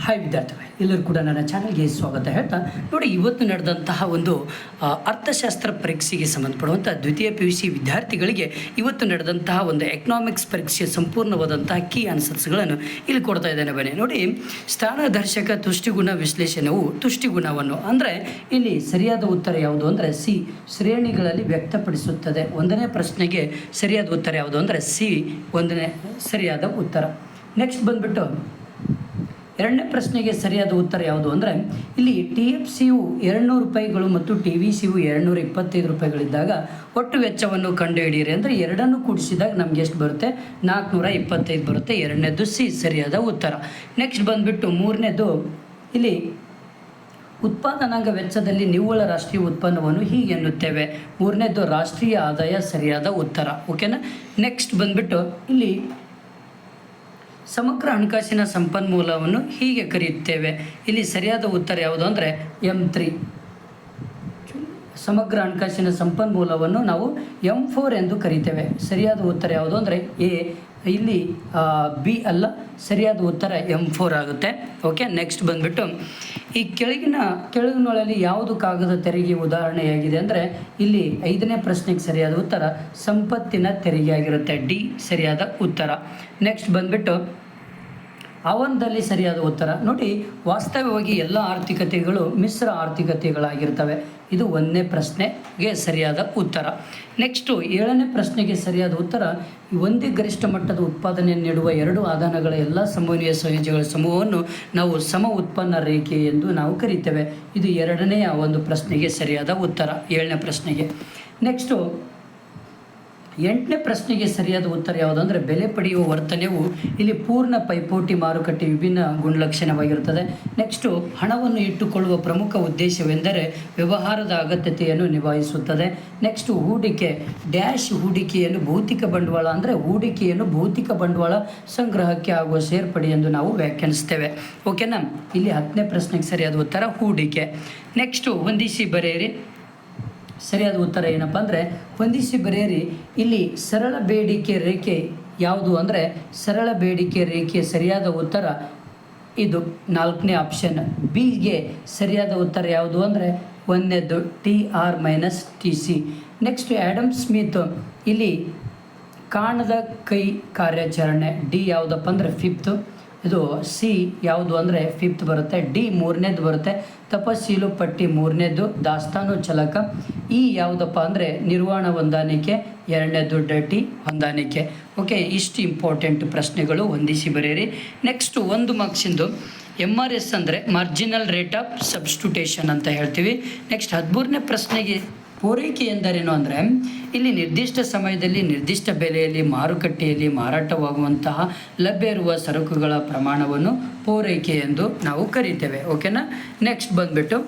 Hi ವಿದ್ಯಾರ್ಥಿಗಳೇ, ಎಲ್ಲರೂ ಕೂಡ ನನ್ನ ಚಾನಲ್ಗೆ ಸ್ವಾಗತ ಹೇಳ್ತಾ ನೋಡಿ, ಇವತ್ತು ನಡೆದಂತಹ ಒಂದು ಅರ್ಥಶಾಸ್ತ್ರ ಪರೀಕ್ಷೆಗೆ ಸಂಬಂಧಪಡುವಂಥ ದ್ವಿತೀಯ PUC ವಿದ್ಯಾರ್ಥಿಗಳಿಗೆ ಇವತ್ತು ನಡೆದಂತಹ ಒಂದು ಎಕನಾಮಿಕ್ಸ್ ಪರೀಕ್ಷೆಯ ಸಂಪೂರ್ಣವಾದಂತಹ ಕೀ ಆನ್ಸರ್ಸ್ಗಳನ್ನು ಇಲ್ಲಿ ಕೊಡ್ತಾ ಇದ್ದೇನೆ. ಬನ್ನಿ ನೋಡಿ, ಸ್ಥಾನದರ್ಶಕ ತುಷ್ಟಿಗುಣ ವಿಶ್ಲೇಷಣೆಯು ತುಷ್ಟಿಗುಣವನ್ನು ಅಂದರೆ ಇಲ್ಲಿ ಸರಿಯಾದ ಉತ್ತರ ಯಾವುದು ಅಂದರೆ ಸಿ, ಶ್ರೇಣಿಗಳಲ್ಲಿ ವ್ಯಕ್ತಪಡಿಸುತ್ತದೆ. ಒಂದನೇ ಪ್ರಶ್ನೆಗೆ ಸರಿಯಾದ ಉತ್ತರ ಯಾವುದು ಅಂದರೆ ಸಿ, ಒಂದನೇ ಸರಿಯಾದ ಉತ್ತರ. ನೆಕ್ಸ್ಟ್ ಬಂದುಬಿಟ್ಟು ಎರಡನೇ ಪ್ರಶ್ನೆಗೆ ಸರಿಯಾದ ಉತ್ತರ ಯಾವುದು ಅಂದರೆ ಇಲ್ಲಿ TFCಯು 200 ರೂಪಾಯಿಗಳು ಮತ್ತು TVCಯು 225 ರೂಪಾಯಿಗಳಿದ್ದಾಗ ಒಟ್ಟು ವೆಚ್ಚವನ್ನು ಕಂಡುಹಿಡಿಯಿರಿ. ಅಂದರೆ ಎರಡನ್ನು ಕೂಡಿಸಿದಾಗ ನಮಗೆ ಎಷ್ಟು ಬರುತ್ತೆ? 425 ಬರುತ್ತೆ. ಎರಡನೇದು ಸಿ ಸರಿಯಾದ ಉತ್ತರ. ನೆಕ್ಸ್ಟ್ ಬಂದುಬಿಟ್ಟು ಮೂರನೇದು ಇಲ್ಲಿ ಉತ್ಪಾದನಾಂಗ ವೆಚ್ಚದಲ್ಲಿ ನಿವ್ವಳ ರಾಷ್ಟ್ರೀಯ ಉತ್ಪನ್ನವನ್ನು ಹೀಗೆ ಎನ್ನುತ್ತೇವೆ. ಮೂರನೇದು ರಾಷ್ಟ್ರೀಯ ಆದಾಯ ಸರಿಯಾದ ಉತ್ತರ. ಓಕೆನಾ? ನೆಕ್ಸ್ಟ್ ಬಂದುಬಿಟ್ಟು ಇಲ್ಲಿ ಸಮಗ್ರ ಹಣಕಾಸಿನ ಸಂಪನ್ಮೂಲವನ್ನು ಹೀಗೆ ಕರೆಯುತ್ತೇವೆ. ಇಲ್ಲಿ ಸರಿಯಾದ ಉತ್ತರ ಯಾವುದು ಅಂದರೆ M3. ಸಮಗ್ರ ಹಣಕಾಸಿನ ಸಂಪನ್ಮೂಲವನ್ನು ನಾವು M4 ಎಂದು ಕರೀತೇವೆ. ಸರಿಯಾದ ಉತ್ತರ ಯಾವುದು ಅಂದರೆ ಎ, ಇಲ್ಲಿ ಬಿ ಅಲ್ಲ, ಸರಿಯಾದ ಉತ್ತರ M4 ಆಗುತ್ತೆ. ಓಕೆ, ನೆಕ್ಸ್ಟ್ ಬಂದುಬಿಟ್ಟು ಈ ಕೆಳಗಿನೊಳಲ್ಲಿ ಯಾವುದು ಕಾಗದ ತೆರಿಗೆ ಉದಾಹರಣೆಯಾಗಿದೆ ಅಂದರೆ ಇಲ್ಲಿ 5ನೇ ಪ್ರಶ್ನೆಗೆ ಸರಿಯಾದ ಉತ್ತರ ಸಂಪತ್ತಿನ ತೆರಿಗೆ ಆಗಿರುತ್ತೆ. ಡಿ ಸರಿಯಾದ ಉತ್ತರ. ನೆಕ್ಸ್ಟ್ ಬಂದುಬಿಟ್ಟು ಅವನದಲ್ಲಿ ಸರಿಯಾದ ಉತ್ತರ. ನೋಡಿ, ವಾಸ್ತವವಾಗಿ ಎಲ್ಲ ಆರ್ಥಿಕತೆಗಳು ಮಿಶ್ರ ಆರ್ಥಿಕತೆಗಳಾಗಿರ್ತವೆ. ಇದು 1ನೇ ಪ್ರಶ್ನೆಗೆ ಸರಿಯಾದ ಉತ್ತರ. ನೆಕ್ಸ್ಟು 7ನೇ ಪ್ರಶ್ನೆಗೆ ಸರಿಯಾದ ಉತ್ತರ ಒಂದೇ ಗರಿಷ್ಠ ಮಟ್ಟದ ಉತ್ಪಾದನೆಯನ್ನು ನೀಡುವ ಎರಡು ಆದಾನಗಳ ಎಲ್ಲ ಸಂಭವನೀಯ ಸಂಯೋಜನೆಗಳ ಸಮೂಹವನ್ನು ನಾವು ಸಮ ಉತ್ಪನ್ನ ರೇಖೆ ಎಂದು ನಾವು ಕರೀತೇವೆ. ಇದು 2ನೆಯ ಒಂದು ಪ್ರಶ್ನೆಗೆ ಸರಿಯಾದ ಉತ್ತರ, 7ನೇ ಪ್ರಶ್ನೆಗೆ. ನೆಕ್ಸ್ಟು 8ನೇ ಪ್ರಶ್ನೆಗೆ ಸರಿಯಾದ ಉತ್ತರ ಯಾವುದು ಅಂದರೆ ಬೆಲೆ ಪಡೆಯುವ ವರ್ತನೆಯು ಇಲ್ಲಿ ಪೂರ್ಣ ಪೈಪೋಟಿ ಮಾರುಕಟ್ಟೆ ವಿಭಿನ್ನ ಗುಣಲಕ್ಷಣವಾಗಿರುತ್ತದೆ. ನೆಕ್ಸ್ಟು ಹಣವನ್ನು ಇಟ್ಟುಕೊಳ್ಳುವ ಪ್ರಮುಖ ಉದ್ದೇಶವೆಂದರೆ ವ್ಯವಹಾರದ ಅಗತ್ಯತೆಯನ್ನು ನಿಭಾಯಿಸುತ್ತದೆ. ನೆಕ್ಸ್ಟು ಹೂಡಿಕೆ ಡ್ಯಾಶ್ ಹೂಡಿಕೆಯನ್ನು ಭೌತಿಕ ಬಂಡವಾಳ ಅಂದರೆ ಹೂಡಿಕೆಯನ್ನು ಭೌತಿಕ ಬಂಡವಾಳ ಸಂಗ್ರಹಕ್ಕೆ ಆಗುವ ಸೇರ್ಪಡೆ ಎಂದು ನಾವು ವ್ಯಾಖ್ಯಾನಿಸ್ತೇವೆ. ಓಕೆನಾ? ಇಲ್ಲಿ 10ನೇ ಪ್ರಶ್ನೆಗೆ ಸರಿಯಾದ ಉತ್ತರ ಹೂಡಿಕೆ. ನೆಕ್ಸ್ಟು ಹೊಂದಿಸಿ ಬರೆಯಿರಿ. ಸರಿಯಾದ ಉತ್ತರ ಏನಪ್ಪ ಅಂದರೆ ಹೊಂದಿಸಿ ಬರೆಯಿರಿ. ಇಲ್ಲಿ ಸರಳ ಬೇಡಿಕೆ ರೇಖೆ ಯಾವುದು ಅಂದರೆ ಸರಳ ಬೇಡಿಕೆ ರೇಖೆ ಸರಿಯಾದ ಉತ್ತರ ಇದು 4ನೇ ಆಪ್ಷನ್ ಬಿಗೆ ಸರಿಯಾದ ಉತ್ತರ ಯಾವುದು ಅಂದರೆ 1ನೇದು TR - TC. Next Adam Smith ಇಲ್ಲಿ ಕಾಣದ ಕೈ ಕಾರ್ಯಾಚರಣೆ ಡಿ ಯಾವುದಪ್ಪ ಅಂದರೆ 5th. ಇದು ಸಿ ಯಾವುದು ಅಂದರೆ 5th ಬರುತ್ತೆ. ಡಿ 3ನೇದು ಬರುತ್ತೆ. ತಪಶೀಲು ಪಟ್ಟಿ 3ನೇದು. ದಾಸ್ತಾನು ಚಲಕ ಈ ಯಾವುದಪ್ಪ ಅಂದರೆ ನಿರ್ವಹಣಾ ಹೊಂದಾಣಿಕೆ 2ನೇದು ಡಟಿ ಹೊಂದಾಣಿಕೆ. ಓಕೆ, ಇಷ್ಟು ಇಂಪಾರ್ಟೆಂಟ್ ಪ್ರಶ್ನೆಗಳು ಹೊಂದಿಸಿ ಬರೆಯಿರಿ. ನೆಕ್ಸ್ಟು 1 ಮಾರ್ಕ್ಸಿಂದು MRS ಅಂದರೆ ಮಾರ್ಜಿನಲ್ ರೇಟ್ ಆಫ್ ಸಬ್ಸ್ಟಿಟ್ಯೂಷನ್ ಅಂತ ಹೇಳ್ತೀವಿ. ನೆಕ್ಸ್ಟ್ 13ನೇ ಪ್ರಶ್ನೆಗೆ ಪೂರೈಕೆ ಎಂದರೇನು ಅಂದರೆ ಇಲ್ಲಿ ನಿರ್ದಿಷ್ಟ ಸಮಯದಲ್ಲಿ ನಿರ್ದಿಷ್ಟ ಬೆಲೆಯಲ್ಲಿ ಮಾರುಕಟ್ಟೆಯಲ್ಲಿ ಮಾರಾಟವಾಗುವಂತಹ ಲಭ್ಯ ಇರುವ ಸರಕುಗಳ ಪ್ರಮಾಣವನ್ನು ಪೂರೈಕೆ ಎಂದು ನಾವು ಕರೀತೇವೆ. ಓಕೆನಾ? ನೆಕ್ಸ್ಟ್ ಬಂದುಬಿಟ್ಟು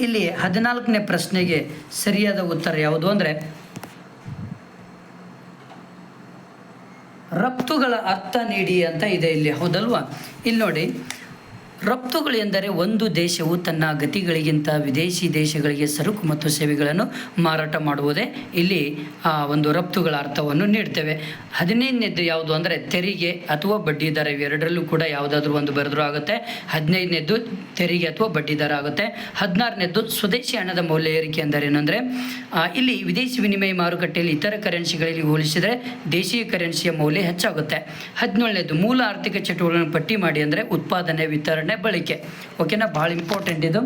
ಇಲ್ಲಿ 14ನೇ ಪ್ರಶ್ನೆಗೆ ಸರಿಯಾದ ಉತ್ತರ ಯಾವುದು ಅಂದರೆ ರಫ್ತುಗಳ ಅರ್ಥ ನೀಡಿ ಅಂತ ಇದೆ ಇಲ್ಲಿ, ಹೌದಲ್ವಾ? ಇಲ್ಲಿ ನೋಡಿ, ರಫ್ತುಗಳು ಎಂದರೆ ಒಂದು ದೇಶವು ತನ್ನ ಗತಿಗಳಿಗಿಂತ ವಿದೇಶಿ ದೇಶಗಳಿಗೆ ಸರಕು ಮತ್ತು ಸೇವೆಗಳನ್ನು ಮಾರಾಟ ಮಾಡುವುದೇ ಇಲ್ಲಿ ಒಂದು ರಫ್ತುಗಳ ಅರ್ಥವನ್ನು ನೀಡ್ತೇವೆ. 15ನೇದು ಯಾವುದು ಅಂದರೆ ತೆರಿಗೆ ಅಥವಾ ಬಡ್ಡಿ ದರ. ಇವೆರಡರಲ್ಲೂ ಕೂಡ ಯಾವುದಾದ್ರೂ ಒಂದು ಬರೆದರೂ ಆಗುತ್ತೆ. 15ನೇದು ತೆರಿಗೆ ಅಥವಾ ಬಡ್ಡಿ ದರ ಆಗುತ್ತೆ. 16ನೇದು ಸ್ವದೇಶಿ ಹಣದ ಮೌಲ್ಯ ಏರಿಕೆ ಎಂದರೇನು ಅಂದರೆ ಇಲ್ಲಿ ವಿದೇಶಿ ವಿನಿಮಯ ಮಾರುಕಟ್ಟೆಯಲ್ಲಿ ಇತರ ಕರೆನ್ಸಿಗಳಲ್ಲಿ ಹೋಲಿಸಿದರೆ ದೇಶೀಯ ಕರೆನ್ಸಿಯ ಮೌಲ್ಯ ಹೆಚ್ಚಾಗುತ್ತೆ. 17ನೇದು ಮೂಲ ಆರ್ಥಿಕ ಚಟುವಟಿಕೆಗಳನ್ನು ಪಟ್ಟಿ ಮಾಡಿ ಅಂದರೆ ಉತ್ಪಾದನೆ, ವಿತರಣೆ, ಬಳಕೆ. ಓಕೆನಾ? ಭಾಳ ಇಂಪಾರ್ಟೆಂಟ್ ಇದು.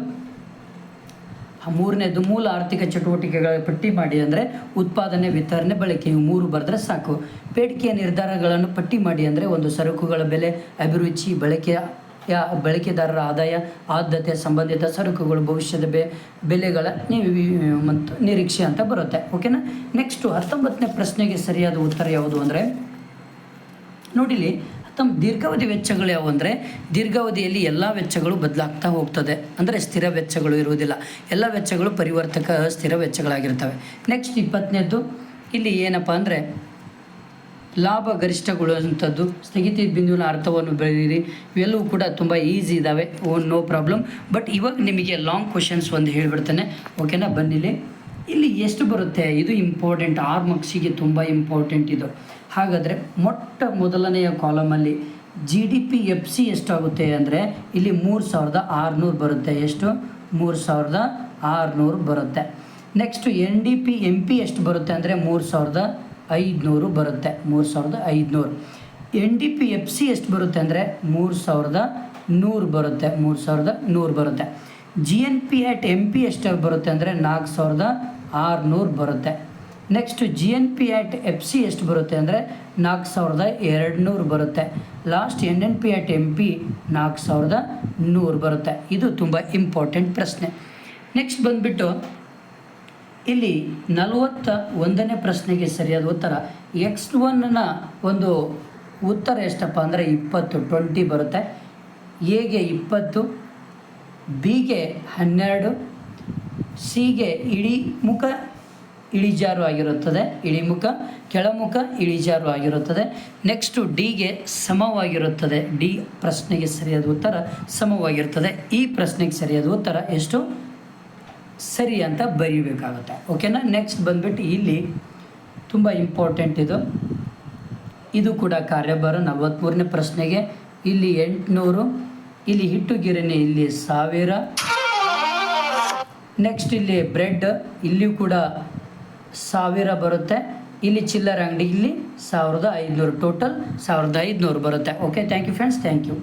3ನೇದು ಮೂಲ ಆರ್ಥಿಕ ಚಟುವಟಿಕೆಗಳ ಪಟ್ಟಿ ಮಾಡಿ ಅಂದರೆ ಉತ್ಪಾದನೆ, ವಿತರಣೆ, ಬಳಕೆ. ಇವು 3 ಬರೆದ್ರೆ ಸಾಕು. ಬೇಡಿಕೆಯ ನಿರ್ಧಾರಗಳನ್ನು ಪಟ್ಟಿ ಮಾಡಿ ಅಂದರೆ ಒಂದು ಸರಕುಗಳ ಬೆಲೆ, ಅಭಿರುಚಿ, ಬಳಕೆದಾರರ ಆದಾಯ, ಆದ್ಯತೆ, ಸಂಬಂಧಿತ ಸರಕುಗಳು, ಭವಿಷ್ಯದ ಬೆಲೆಗಳ ಮತ್ತು ನಿರೀಕ್ಷೆ ಅಂತ ಬರುತ್ತೆ. ಓಕೆನಾ? ನೆಕ್ಸ್ಟು 19ನೇ ಪ್ರಶ್ನೆಗೆ ಸರಿಯಾದ ಉತ್ತರ ಯಾವುದು ಅಂದರೆ ನೋಡಿಲಿ, ದೀರ್ಘಾವಧಿ ವೆಚ್ಚಗಳು ಯಾವುವು ಅಂದರೆ ದೀರ್ಘಾವಧಿಯಲ್ಲಿ ಎಲ್ಲ ವೆಚ್ಚಗಳು ಬದಲಾಗ್ತಾ ಹೋಗ್ತದೆ. ಅಂದರೆ ಸ್ಥಿರ ವೆಚ್ಚಗಳು ಇರುವುದಿಲ್ಲ. ಎಲ್ಲ ವೆಚ್ಚಗಳು ಪರಿವರ್ತಕ ಸ್ಥಿರ ವೆಚ್ಚಗಳಾಗಿರ್ತವೆ. ನೆಕ್ಸ್ಟ್ 20ನೇದು ಇಲ್ಲಿ ಏನಪ್ಪ ಅಂದರೆ ಲಾಭ ಗರಿಷ್ಠಗೊಳ್ಳುವಂಥದ್ದು, ಸ್ಥಗಿತ ಬಿಂದುವಿನ ಅರ್ಥವನ್ನು ಬರೆಯಿರಿ. ಇವೆಲ್ಲವೂ ಕೂಡ ತುಂಬ ಈಸಿ ಇದ್ದಾವೆ, ನೋ ಪ್ರಾಬ್ಲಮ್. ಬಟ್ ಇವಾಗ ನಿಮಗೆ ಲಾಂಗ್ ಕ್ವಶನ್ಸ್ ಒಂದು ಹೇಳಿಬಿಡ್ತೇನೆ. ಓಕೆನಾ? ಬನ್ನಿಲಿ, ಇಲ್ಲಿ ಎಷ್ಟು ಬರುತ್ತೆ? ಇದು ಇಂಪಾರ್ಟೆಂಟ್, 6 ಮಾರ್ಕ್ಸಿಗೆ ತುಂಬ ಇಂಪಾರ್ಟೆಂಟ್ ಇದು. ಹಾಗಾದರೆ ಮೊದಲನೆಯ ಕಾಲಮಲ್ಲಿ GDP FC ಎಷ್ಟಾಗುತ್ತೆ ಅಂದರೆ ಇಲ್ಲಿ 3600 ಬರುತ್ತೆ. ಎಷ್ಟು? 3600 ಬರುತ್ತೆ. ನೆಕ್ಸ್ಟು NDP MP ಎಷ್ಟು ಬರುತ್ತೆ ಅಂದರೆ 3500 ಬರುತ್ತೆ. 3500. NDP FC ಎಷ್ಟು ಬರುತ್ತೆ ಅಂದರೆ 3100 ಬರುತ್ತೆ. 3100 ಬರುತ್ತೆ. GNP at MP ಎಷ್ಟು ಬರುತ್ತೆ ಅಂದರೆ 4600 ಬರುತ್ತೆ. ನೆಕ್ಸ್ಟ್ GNP at FC ಎಷ್ಟು ಬರುತ್ತೆ ಅಂದರೆ 4200 ಬರುತ್ತೆ. ಲಾಸ್ಟ್ NNP at MP 4100 ಬರುತ್ತೆ. ಇದು ತುಂಬ ಇಂಪಾರ್ಟೆಂಟ್ ಪ್ರಶ್ನೆ. ನೆಕ್ಸ್ಟ್ ಬಂದುಬಿಟ್ಟು ಇಲ್ಲಿ 41ನೇ ಪ್ರಶ್ನೆಗೆ ಸರಿಯಾದ ಉತ್ತರ X1ನ ಒಂದು ಉತ್ತರ ಎಷ್ಟಪ್ಪ ಅಂದರೆ 20 ಬರುತ್ತೆ. ಎಗೆ 20, ಬಿಗೆ 12, ಸಿಗೆ ಇಳಿಮುಖ ಇಳಿಜಾರು ಆಗಿರುತ್ತದೆ. ಇಳಿಮುಖ ಕೆಳಮುಖ ಇಳಿಜಾರು ಆಗಿರುತ್ತದೆ. ನೆಕ್ಸ್ಟು ಡಿಗೆ ಸಮವಾಗಿರುತ್ತದೆ. ಡಿ ಪ್ರಶ್ನೆಗೆ ಸರಿಯಾದ ಉತ್ತರ ಸಮವಾಗಿರ್ತದೆ. ಈ ಪ್ರಶ್ನೆಗೆ ಸರಿಯಾದ ಉತ್ತರ ಎಷ್ಟು ಸರಿ ಅಂತ ಬರೀಬೇಕಾಗುತ್ತೆ. ಓಕೆನಾ. ನೆಕ್ಸ್ಟ್ ಬಂದುಬಿಟ್ಟು ಇಲ್ಲಿ ತುಂಬ ಇಂಪಾರ್ಟೆಂಟ್ ಇದು ಕೂಡ ಕಾರ್ಯಭಾರ 43ನೇ ಪ್ರಶ್ನೆಗೆ ಇಲ್ಲಿ 800, ಇಲ್ಲಿ ಹಿಟ್ಟು ಗಿರಣಿ ಇಲ್ಲಿ 1000, ನೆಕ್ಸ್ಟ್ ಇಲ್ಲಿ ಬ್ರೆಡ್ ಇಲ್ಲಿಯೂ ಕೂಡ 1000 ಬರುತ್ತೆ. ಇಲ್ಲಿ ಚಿಲ್ಲರ್ ಅಂಗಡಿ ಇಲ್ಲಿ 1500, ಟೋಟಲ್ 1500 ಬರುತ್ತೆ. Okay, thank you friends, thank you.